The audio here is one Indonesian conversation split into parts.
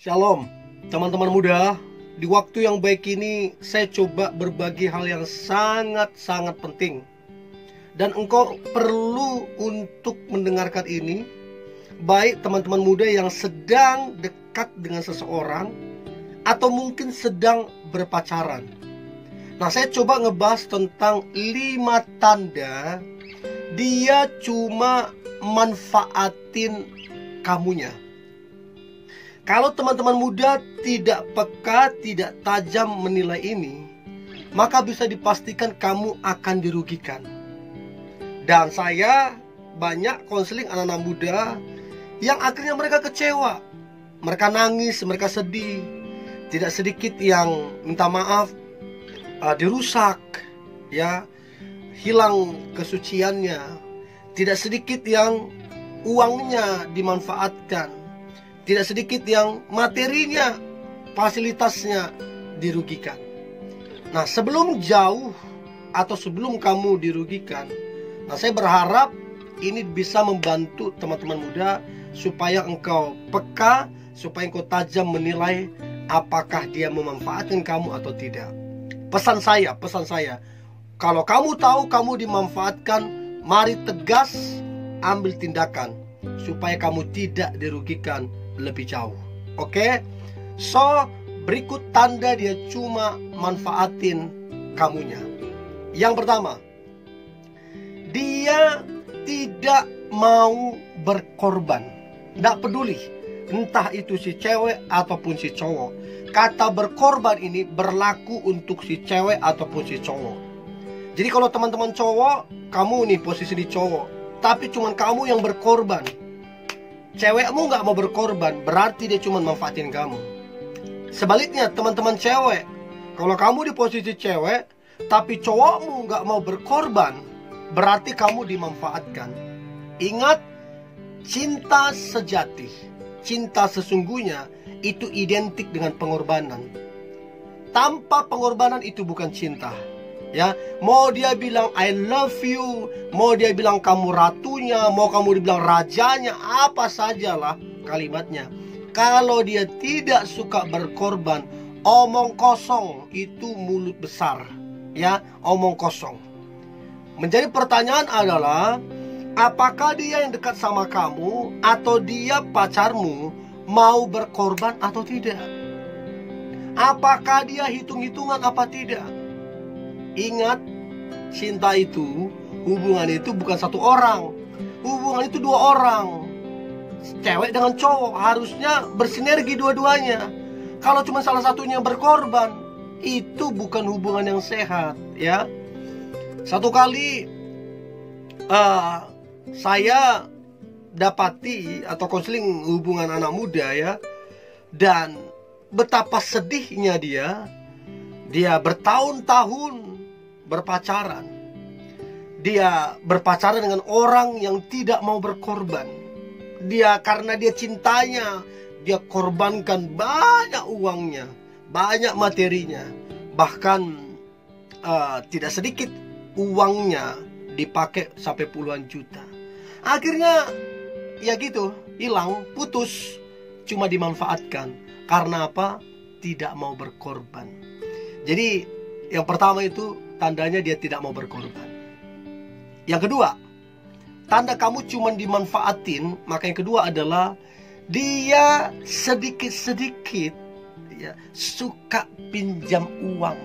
Shalom, teman-teman muda. Di waktu yang baik ini, saya coba berbagi hal yang sangat-sangat penting. Dan engkau perlu untuk mendengarkan ini. Baik teman-teman muda yang sedang dekat dengan seseorang, atau mungkin sedang berpacaran. Nah, saya coba ngebahas tentang 5 tanda dia cuma manfaatin kamunya. Kalau teman-teman muda tidak peka, tidak tajam menilai ini, maka bisa dipastikan kamu akan dirugikan. Dan saya banyak konseling anak-anak muda yang akhirnya mereka kecewa. Mereka nangis, mereka sedih. Tidak sedikit yang minta maaf, dirusak, ya, hilang kesuciannya. Tidak sedikit yang uangnya dimanfaatkan. Tidak sedikit yang materinya, fasilitasnya dirugikan. Nah, sebelum jauh atau sebelum kamu dirugikan, nah, saya berharap ini bisa membantu teman-teman muda supaya engkau peka, supaya engkau tajam menilai apakah dia memanfaatkan kamu atau tidak. Pesan saya, kalau kamu tahu kamu dimanfaatkan, mari tegas ambil tindakan supaya kamu tidak dirugikan lebih jauh. Oke? So, berikut tanda dia cuma manfaatin kamunya. Yang pertama, dia tidak mau berkorban. Tidak peduli entah itu si cewek ataupun si cowok. Kata berkorban ini berlaku untuk si cewek ataupun si cowok. Jadi kalau teman-teman cowok, kamu nih posisi di cowok, tapi cuman kamu yang berkorban, cewekmu gak mau berkorban, berarti dia cuma manfaatin kamu. Sebaliknya teman-teman cewek, kalau kamu di posisi cewek tapi cowokmu gak mau berkorban, berarti kamu dimanfaatkan. Ingat, cinta sejati, cinta sesungguhnya itu identik dengan pengorbanan. Tanpa pengorbanan itu bukan cinta. Ya, mau dia bilang I love you, mau dia bilang kamu ratunya, mau kamu dibilang rajanya, apa sajalah kalimatnya. Kalau dia tidak suka berkorban, omong kosong itu mulut besar. Ya, omong kosong. Menjadi pertanyaan adalah, apakah dia yang dekat sama kamu atau dia pacarmu mau berkorban atau tidak? Apakah dia hitung-hitungan apa tidak? Ingat, cinta itu, hubungan itu bukan satu orang. Hubungan itu 2 orang. Cewek dengan cowok harusnya bersinergi dua-duanya. Kalau cuma salah satunya berkorban, itu bukan hubungan yang sehat, ya. Satu kali saya dapati atau konseling hubungan anak muda, ya. Dan betapa sedihnya dia bertahun-tahun berpacaran. Dia berpacaran dengan orang yang tidak mau berkorban. Dia karena dia cintanya, dia korbankan banyak uangnya, banyak materinya. Bahkan tidak sedikit uangnya dipakai sampai puluhan juta. Akhirnya ya gitu, hilang, putus, cuma dimanfaatkan. Karena apa? Tidak mau berkorban. Jadi yang pertama itu tandanya dia tidak mau berkorban. Yang kedua, tanda kamu cuma dimanfaatin, maka yang kedua adalah dia sedikit-sedikit, ya, suka pinjam uang.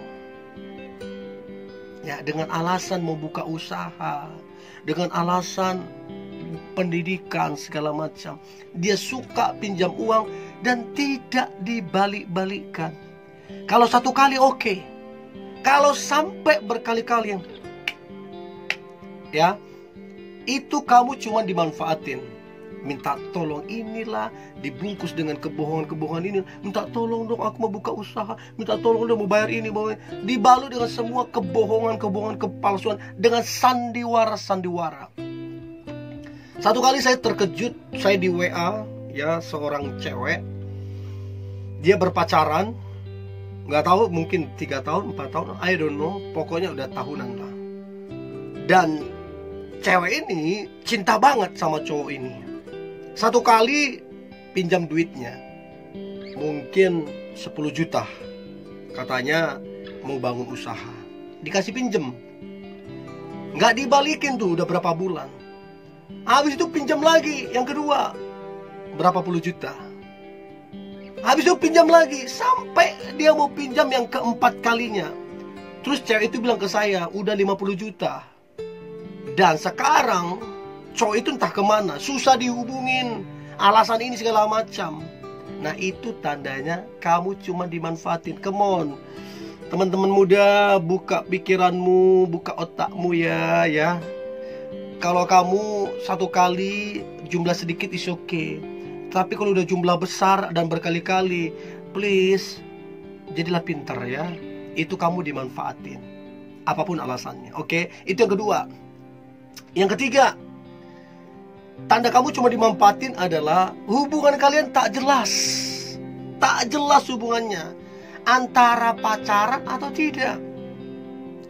Ya, dengan alasan mau buka usaha, dengan alasan pendidikan segala macam. Dia suka pinjam uang dan tidak dibalik-balikkan. Kalau satu kali oke. Kalau sampai berkali-kali, ya, itu kamu cuma dimanfaatin. Minta tolong inilah, dibungkus dengan kebohongan-kebohongan ini. Minta tolong dong, aku mau buka usaha. Minta tolong dong, mau bayar ini, dibalut dengan semua kebohongan-kebohongan, kepalsuan, dengan sandiwara-sandiwara. Satu kali saya terkejut, saya di WA, ya, seorang cewek. Dia berpacaran, nggak tahu, mungkin 3 tahun, 4 tahun, I don't know, pokoknya udah tahunan lah. Dan cewek ini cinta banget sama cowok ini. Satu kali pinjam duitnya, mungkin 10 juta. Katanya mau bangun usaha, dikasih pinjem, nggak dibalikin tuh udah berapa bulan. Habis itu pinjam lagi yang kedua, berapa puluh juta. Habis itu pinjam lagi, sampai dia mau pinjam yang keempat kalinya. Terus cewek itu bilang ke saya, udah 50 juta. Dan sekarang cowok itu entah kemana, susah dihubungin, alasan ini segala macam. Nah itu tandanya kamu cuma dimanfaatin. Come on, teman-teman muda, buka pikiranmu, buka otakmu ya. Kalau kamu satu kali jumlah sedikit is okay. Tapi kalau udah jumlah besar dan berkali-kali, please jadilah pintar ya. Itu kamu dimanfaatin, apapun alasannya. Oke, itu yang kedua. Yang ketiga, tanda kamu cuma dimanfaatin adalah hubungan kalian tak jelas. Tak jelas hubungannya, antara pacaran atau tidak.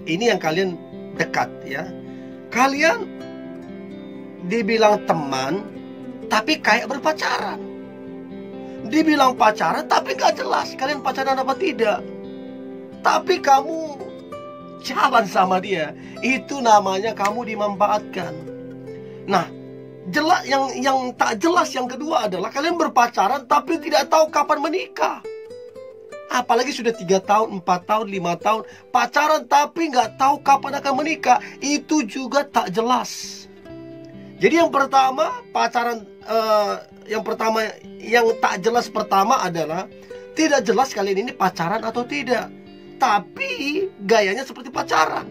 Ini yang kalian dekat ya. Kalian dibilang teman, tapi kayak berpacaran. Dibilang pacaran, tapi gak jelas kalian pacaran apa tidak. Tapi kamu jalan sama dia, itu namanya kamu dimanfaatkan. Nah, jelas yang tak jelas yang kedua adalah kalian berpacaran tapi tidak tahu kapan menikah. Apalagi sudah 3 tahun, 4 tahun, 5 tahun pacaran tapi nggak tahu kapan akan menikah. Itu juga tak jelas. Jadi yang pertama pacaran, yang tak jelas pertama adalah tidak jelas kalian ini pacaran atau tidak, tapi gayanya seperti pacaran.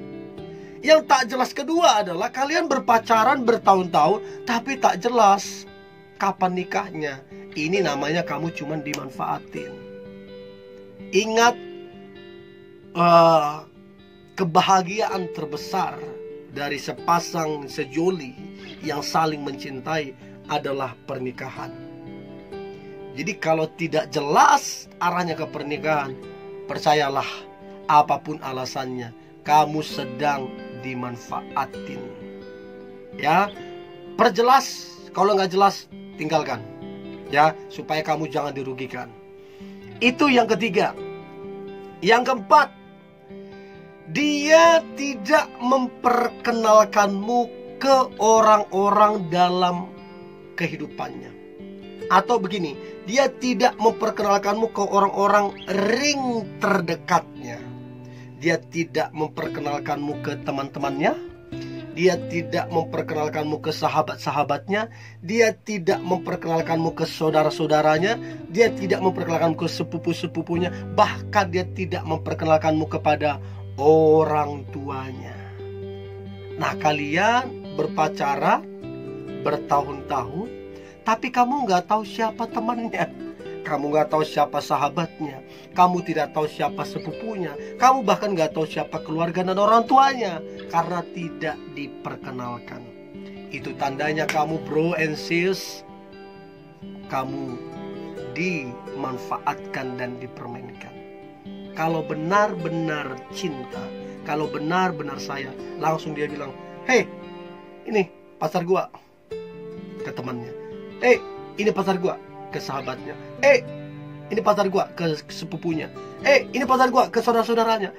Yang tak jelas kedua adalah kalian berpacaran bertahun-tahun tapi tak jelas kapan nikahnya. Ini namanya kamu cuma dimanfaatin. Ingat, kebahagiaan terbesar dari sepasang sejoli yang saling mencintai adalah pernikahan. Jadi kalau tidak jelas arahnya ke pernikahan, percayalah, apapun alasannya, kamu sedang dimanfaatin. Ya, perjelas. Kalau nggak jelas, tinggalkan. Ya, supaya kamu jangan dirugikan. Itu yang ketiga. Yang keempat, dia tidak memperkenalkanmu ke orang-orang dalam kehidupannya. Atau begini, dia tidak memperkenalkanmu ke orang-orang ring terdekatnya. Dia tidak memperkenalkanmu ke teman-temannya. Dia tidak memperkenalkanmu ke sahabat-sahabatnya. Dia tidak memperkenalkanmu ke saudara-saudaranya. Dia tidak memperkenalkanmu ke sepupu-sepupunya. Bahkan dia tidak memperkenalkanmu kepada orang tuanya. Nah, kalian berpacaran bertahun-tahun, tapi kamu nggak tahu siapa temannya. Kamu nggak tahu siapa sahabatnya. Kamu tidak tahu siapa sepupunya. Kamu bahkan nggak tahu siapa keluarga dan orang tuanya, karena tidak diperkenalkan. Itu tandanya kamu, bro and sis, kamu dimanfaatkan dan dipermainkan. Kalau benar-benar cinta, kalau benar-benar sayang, langsung dia bilang, "Hey, ini pacar gua," ke temannya. "Hey, ini pacar gua," ke sahabatnya. Ini pacar gua, ke sepupunya. Ini pacar gua, ke saudara-saudaranya.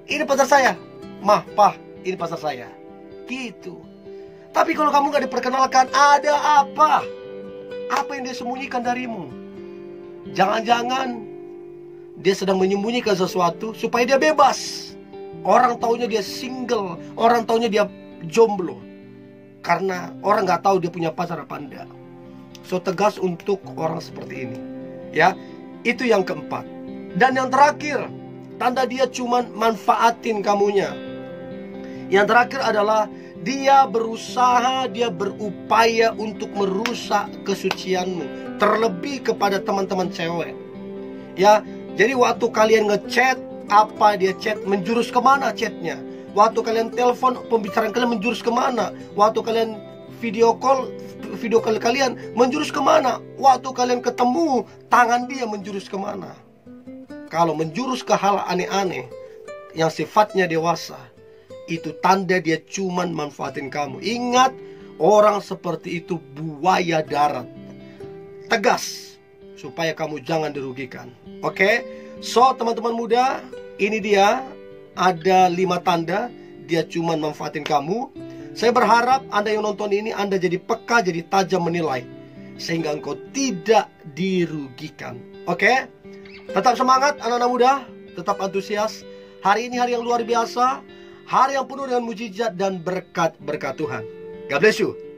Ini pacar saya, mah, pah, ini pacar saya. Gitu. Tapi kalau kamu gak diperkenalkan, ada apa? Apa yang dia sembunyikan darimu? Jangan-jangan dia sedang menyembunyikan sesuatu supaya dia bebas. Orang taunya dia single, orang taunya dia jomblo, karena orang gak tahu dia punya pacar apa enggak. So, tegas untuk orang seperti ini. Ya, itu yang keempat. Dan yang terakhir, tanda dia cuman manfaatin kamunya. Yang terakhir adalah dia berusaha, dia berupaya untuk merusak kesucianmu. Terlebih kepada teman-teman cewek. Ya, jadi waktu kalian ngechat, apa dia chat, menjurus kemana chatnya? Waktu kalian telepon, pembicaraan kalian menjurus kemana? Waktu kalian video call kalian menjurus kemana? Waktu kalian ketemu, tangan dia menjurus kemana? Kalau menjurus ke hal aneh-aneh yang sifatnya dewasa, itu tanda dia cuman manfaatin kamu. Ingat, orang seperti itu buaya darat. Tegas, supaya kamu jangan dirugikan. Oke? So, teman-teman muda, ini dia ada 5 tanda dia cuma manfaatin kamu. Saya berharap Anda yang nonton ini, Anda jadi peka, jadi tajam menilai, sehingga engkau tidak dirugikan. Oke? Tetap semangat anak-anak muda, tetap antusias. Hari ini hari yang luar biasa, hari yang penuh dengan mujizat dan berkat-berkat Tuhan. God bless you.